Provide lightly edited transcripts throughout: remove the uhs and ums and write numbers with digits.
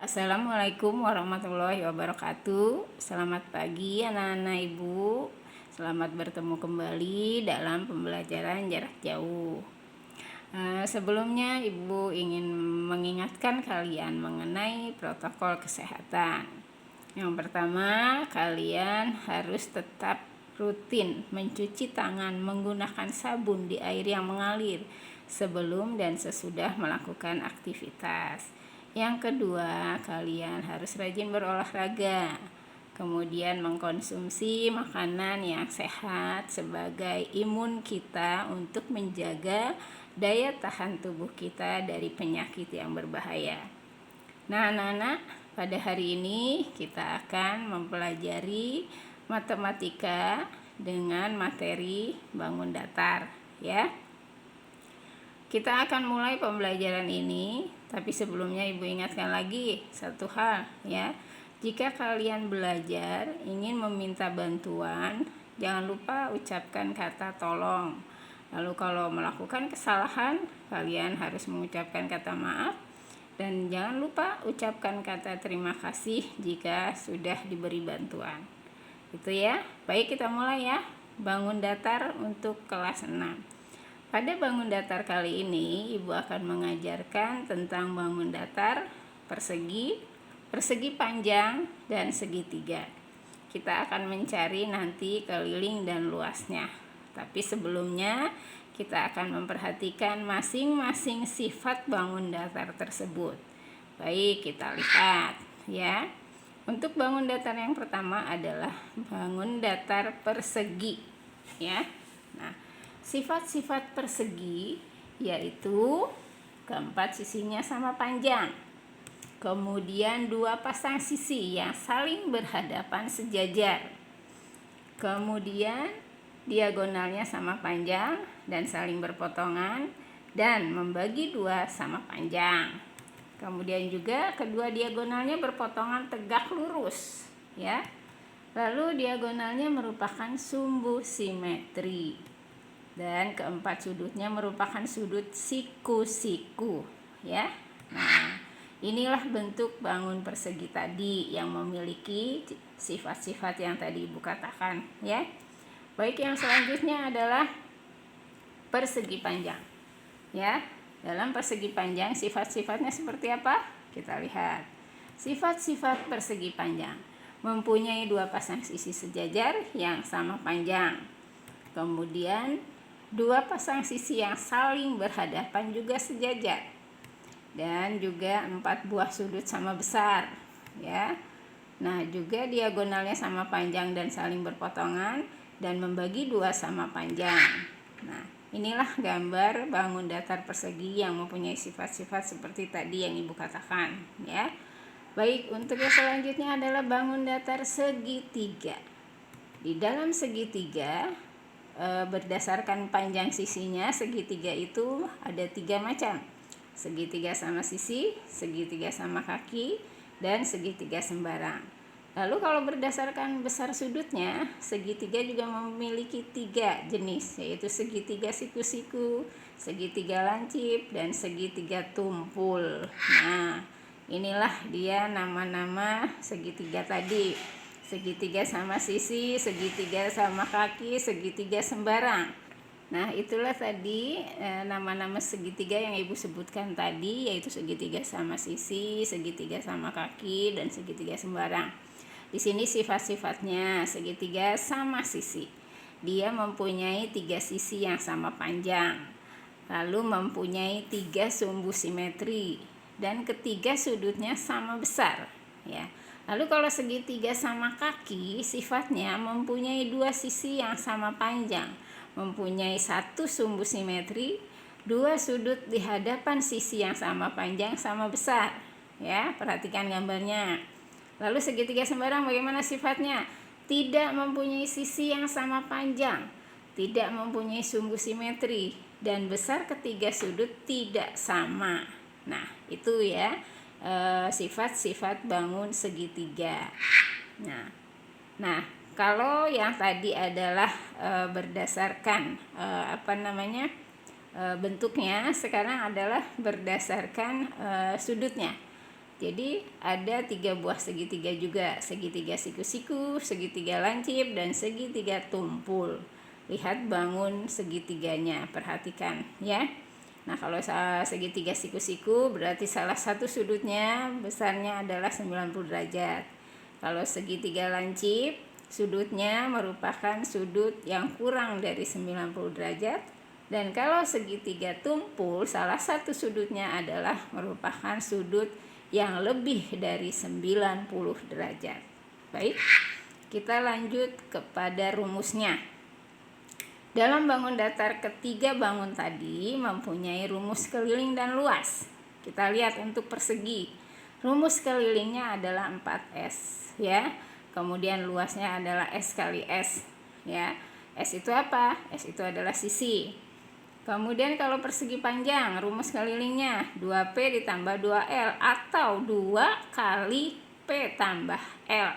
Assalamualaikum warahmatullahi wabarakatuh. Selamat pagi anak-anak ibu. Selamat bertemu kembali dalam pembelajaran jarak jauh. Sebelumnya ibu ingin mengingatkan kalian mengenai protokol kesehatan. Yang pertama, kalian harus tetap rutin mencuci tangan menggunakan sabun di air yang mengalir sebelum dan sesudah melakukan aktivitas. Yang kedua, kalian harus rajin berolahraga, kemudian mengkonsumsi makanan yang sehat sebagai imun kita untuk menjaga daya tahan tubuh kita dari penyakit yang berbahaya. Nah, anak-anak, pada hari ini kita akan mempelajari matematika dengan materi bangun datar, ya. Kita akan mulai pembelajaran ini, tapi sebelumnya ibu ingatkan lagi satu hal, ya. Jika kalian belajar ingin meminta bantuan, jangan lupa ucapkan kata tolong. Lalu kalau melakukan kesalahan, kalian harus mengucapkan kata maaf. Dan jangan lupa ucapkan kata terima kasih jika sudah diberi bantuan. Itu ya. Baik, kita mulai ya. Bangun datar untuk kelas 6. Pada bangun datar kali ini, ibu akan mengajarkan tentang bangun datar persegi, persegi panjang, dan segitiga. Kita akan mencari nanti keliling dan luasnya. Tapi sebelumnya, kita akan memperhatikan masing-masing sifat bangun datar tersebut. Baik, kita lihat ya. Untuk bangun datar yang pertama adalah bangun datar persegi, ya. Nah, sifat-sifat persegi yaitu keempat sisinya sama panjang, kemudian dua pasang sisi yang saling berhadapan sejajar, kemudian diagonalnya sama panjang dan saling berpotongan dan membagi dua sama panjang. Kemudian juga kedua diagonalnya berpotongan tegak lurus, ya. Lalu diagonalnya merupakan sumbu simetri. Dan keempat sudutnya merupakan sudut siku-siku, ya. Nah, inilah bentuk bangun persegi tadi yang memiliki sifat-sifat yang tadi ibu katakan, ya. Baik, yang selanjutnya adalah persegi panjang, ya. Dalam persegi panjang sifat-sifatnya seperti apa? Kita lihat. Sifat-sifat persegi panjang mempunyai dua pasang sisi sejajar yang sama panjang. Kemudian dua pasang sisi yang saling berhadapan juga sejajar, dan juga empat buah sudut sama besar, ya. Nah, juga diagonalnya sama panjang dan saling berpotongan dan membagi dua sama panjang. Nah, inilah gambar bangun datar persegi yang mempunyai sifat-sifat seperti tadi yang ibu katakan, ya. Baik, untuk yang selanjutnya adalah bangun datar segitiga. Di dalam segitiga, berdasarkan panjang sisinya, segitiga itu ada 3 macam. Segitiga sama sisi, segitiga sama kaki, dan segitiga sembarang. Lalu kalau berdasarkan besar sudutnya, segitiga juga memiliki 3 jenis, yaitu segitiga siku-siku, segitiga lancip, dan segitiga tumpul. Nah, inilah dia nama-nama segitiga tadi. Segitiga sama sisi, segitiga sama kaki, segitiga sembarang. Nah, itulah tadi nama-nama segitiga yang ibu sebutkan tadi, yaitu segitiga sama sisi, segitiga sama kaki, dan segitiga sembarang. Di sini sifat-sifatnya. Segitiga sama sisi, dia mempunyai 3 sisi yang sama panjang, lalu mempunyai 3 sumbu simetri, dan ketiga sudutnya sama besar, ya. Lalu kalau segitiga sama kaki, sifatnya mempunyai 2 sisi yang sama panjang, mempunyai 1 sumbu simetri, 2 sudut di hadapan sisi yang sama panjang sama besar, ya. Perhatikan gambarnya. Lalu segitiga sembarang bagaimana sifatnya? Tidak mempunyai sisi yang sama panjang, tidak mempunyai sumbu simetri, dan besar ketiga sudut tidak sama. Nah, itu ya. Sifat-sifat bangun segitiga. Nah, kalau yang tadi adalah berdasarkan bentuknya, sekarang adalah berdasarkan sudutnya. Jadi ada 3 buah segitiga juga, segitiga siku-siku, segitiga lancip, dan segitiga tumpul. Lihat bangun segitiganya, perhatikan ya. Nah, kalau segitiga siku-siku berarti salah satu sudutnya besarnya adalah 90 derajat. Kalau segitiga lancip, sudutnya merupakan sudut yang kurang dari 90 derajat. Dan kalau segitiga tumpul, salah satu sudutnya adalah merupakan sudut yang lebih dari 90 derajat. Baik, kita lanjut kepada rumusnya. Dalam bangun datar ketiga bangun tadi mempunyai rumus keliling dan luas. Kita lihat untuk persegi. Rumus kelilingnya adalah 4S ya. Kemudian luasnya adalah S kali S ya. S itu apa? S itu adalah sisi. Kemudian kalau persegi panjang, rumus kelilingnya 2P ditambah 2L atau 2 kali P tambah L.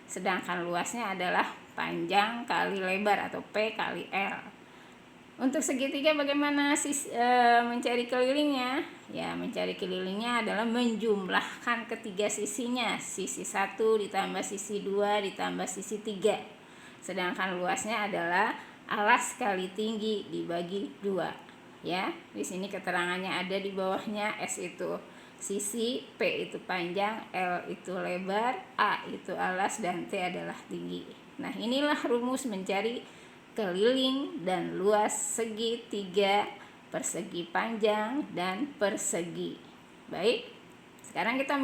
Sedangkan luasnya adalah panjang kali lebar atau P kali L. Untuk segitiga bagaimana mencari kelilingnya? Ya, mencari kelilingnya adalah menjumlahkan ketiga sisinya. Sisi 1 ditambah sisi 2 ditambah sisi 3. Sedangkan luasnya adalah alas kali tinggi dibagi 2 ya. Di sini keterangannya ada di bawahnya. S itu sisi, P itu panjang, L itu lebar, A itu alas, dan T adalah tinggi. Nah, inilah rumus mencari keliling dan luas segitiga, persegi panjang, dan persegi. Baik, sekarang kita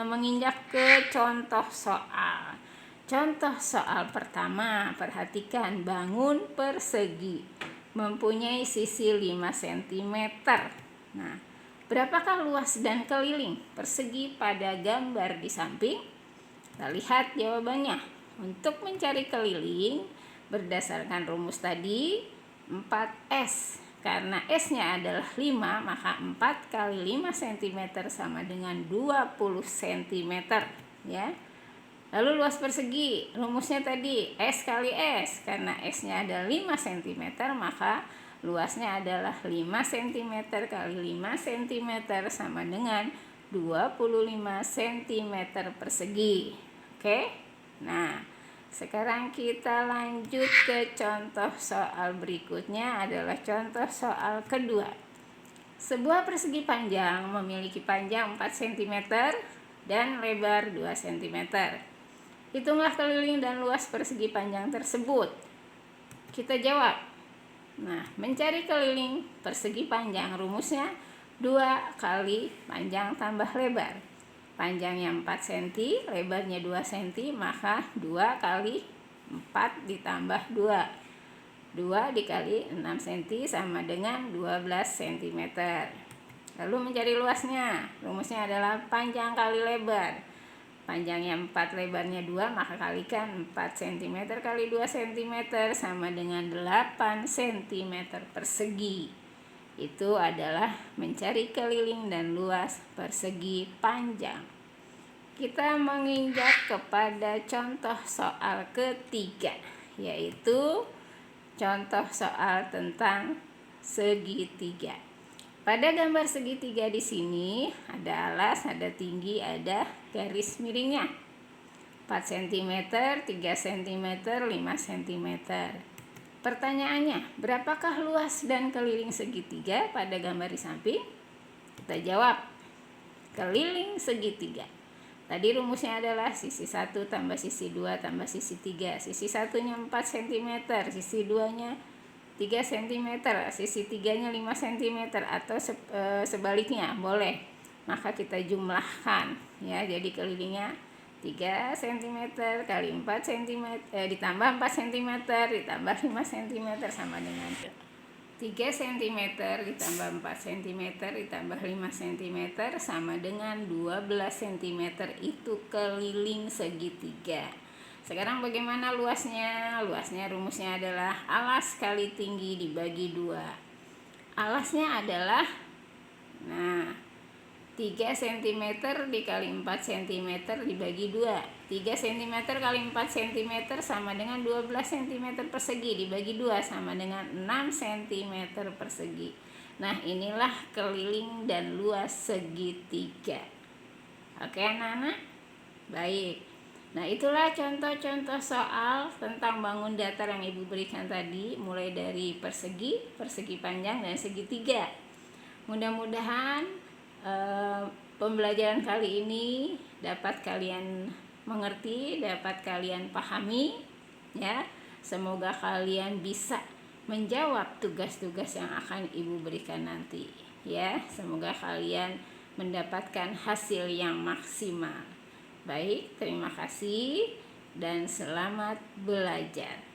menginjak ke contoh soal. Contoh soal pertama, perhatikan bangun persegi mempunyai sisi 5 cm. Nah, berapakah luas dan keliling persegi pada gambar di samping? Kita lihat jawabannya. Untuk mencari keliling berdasarkan rumus tadi 4S. Karena S-nya adalah 5, maka 4 kali 5 cm sama dengan 20 cm ya. Lalu luas persegi, rumusnya tadi S kali S. Karena S-nya adalah 5 cm, maka luasnya adalah 5 cm kali 5 cm sama dengan 25 cm persegi. Oke? Nah, sekarang kita lanjut ke contoh soal berikutnya adalah contoh soal kedua. Sebuah persegi panjang memiliki panjang 4 cm dan lebar 2 cm. Hitunglah keliling dan luas persegi panjang tersebut. Kita jawab. Nah, mencari keliling persegi panjang rumusnya 2 kali panjang tambah lebar. Panjangnya 4 cm, lebarnya 2 cm, maka 2 kali 4 ditambah 2. 2 dikali 6 cm sama dengan 12 cm. Lalu mencari luasnya. Rumusnya adalah panjang kali lebar. Panjangnya 4, lebarnya 2, maka kalikan 4 cm kali 2 cm sama dengan 8 cm persegi. Itu adalah mencari keliling dan luas persegi panjang. Kita menginjak kepada contoh soal ketiga, yaitu contoh soal tentang segitiga. Pada gambar segitiga di sini ada alas, ada tinggi, ada garis miringnya. 4 cm, 3 cm, 5 cm. Pertanyaannya, berapakah luas dan keliling segitiga pada gambar di samping? Kita jawab, keliling segitiga. Tadi rumusnya adalah sisi 1 tambah sisi 2 tambah sisi 3. Sisi 1-nya 4 cm, sisi 2-nya 3 cm, sisi 3-nya 5 cm, atau sebaliknya boleh. Maka kita jumlahkan ya, jadi kelilingnya 3 cm kali 4 cm ditambah 4 cm ditambah 5 cm sama dengan 3 cm ditambah 4 cm ditambah 5 cm sama dengan 12 cm. Itu keliling segitiga. Sekarang bagaimana luasnya? Luasnya rumusnya adalah alas kali tinggi dibagi 2. Alasnya adalah 3 cm dikali 4 cm dibagi 2. 3 cm kali 4 cm sama dengan 12 cm persegi dibagi 2 sama dengan 6 cm persegi. Nah, inilah keliling dan luas segitiga. Oke anak-anak? Baik. Nah, itulah contoh-contoh soal tentang bangun datar yang Ibu berikan tadi, mulai dari persegi, persegi panjang, dan segitiga. Mudah-mudahan pembelajaran kali ini dapat kalian mengerti, dapat kalian pahami, ya. Semoga kalian bisa menjawab tugas-tugas yang akan Ibu berikan nanti, ya. Semoga kalian mendapatkan hasil yang maksimal. Baik, terima kasih dan selamat belajar.